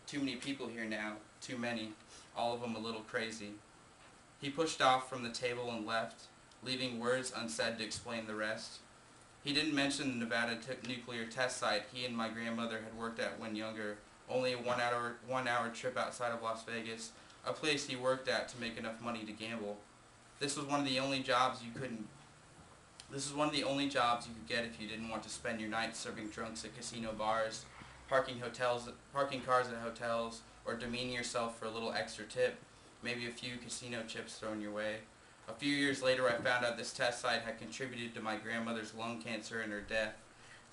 Too many people here now, too many, all of them a little crazy. He pushed off from the table and left, leaving words unsaid to explain the rest. He didn't mention the Nevada nuclear test site he and my grandmother had worked at when younger, only a one hour trip outside of Las Vegas, a place he worked at to make enough money to gamble. This was one of the only jobs you couldn't This is one of the only jobs you could get if you didn't want to spend your nights serving drunks at casino bars, parking cars at hotels, or demeaning yourself for a little extra tip, maybe a few casino chips thrown your way. A few years later, I found out this test site had contributed to my grandmother's lung cancer and her death,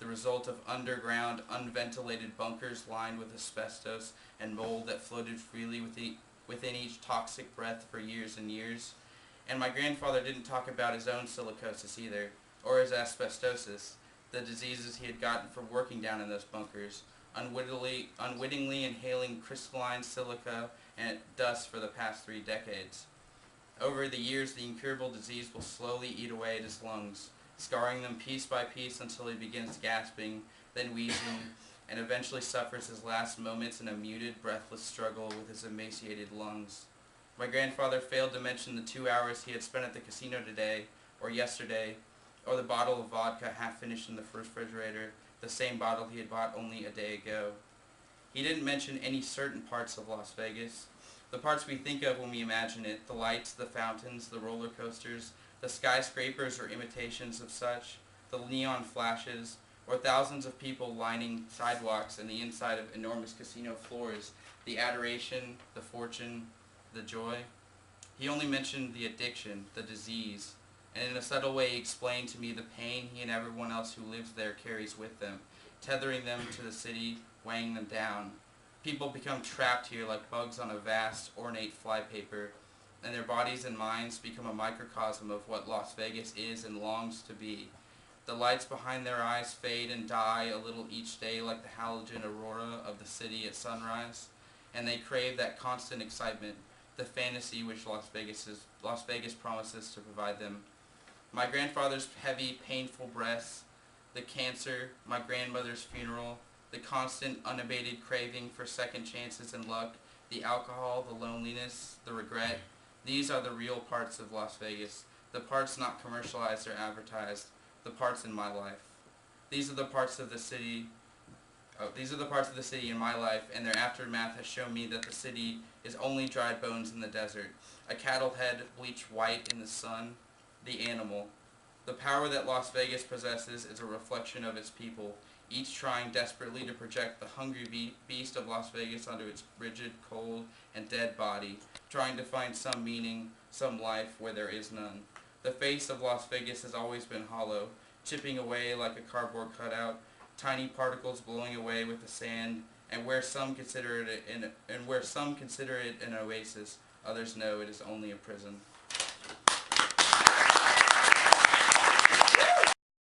the result of underground, unventilated bunkers lined with asbestos and mold that floated freely within each toxic breath for years and years. And my grandfather didn't talk about his own silicosis either, or his asbestosis, the diseases he had gotten from working down in those bunkers, unwittingly inhaling crystalline silica and dust for the past 3 decades. Over the years, the incurable disease will slowly eat away at his lungs, scarring them piece by piece until he begins gasping, then wheezing, and eventually suffers his last moments in a muted, breathless struggle with his emaciated lungs. My grandfather failed to mention the 2 hours he had spent at the casino today, or yesterday, or the bottle of vodka half finished in the refrigerator, the same bottle he had bought only a day ago. He didn't mention any certain parts of Las Vegas, the parts we think of when we imagine it, the lights, the fountains, the roller coasters, the skyscrapers or imitations of such, the neon flashes, or thousands of people lining sidewalks and the inside of enormous casino floors, the adoration, the fortune, the joy. He only mentioned the addiction, the disease, and in a subtle way he explained to me the pain he and everyone else who lives there carries with them, tethering them to the city, weighing them down. People become trapped here like bugs on a vast, ornate flypaper, and their bodies and minds become a microcosm of what Las Vegas is and longs to be. The lights behind their eyes fade and die a little each day like the halogen aurora of the city at sunrise, and they crave that constant excitement, the fantasy which Las Vegas promises to provide them. My grandfather's heavy, painful breaths, the cancer, my grandmother's funeral, the constant, unabated craving for second chances and luck, the alcohol, the loneliness, the regret, these are the real parts of Las Vegas, the parts not commercialized or advertised, the parts in my life. These are the parts of the city in my life, and their aftermath has shown me that the city is only dried bones in the desert, a cattle head bleached white in the sun, the animal. The power that Las Vegas possesses is a reflection of its people, each trying desperately to project the hungry beast of Las Vegas onto its rigid, cold, and dead body, trying to find some meaning, some life where there is none. The face of Las Vegas has always been hollow, chipping away like a cardboard cutout, tiny particles blowing away with the sand, and where some consider it an oasis, others know it is only a prison.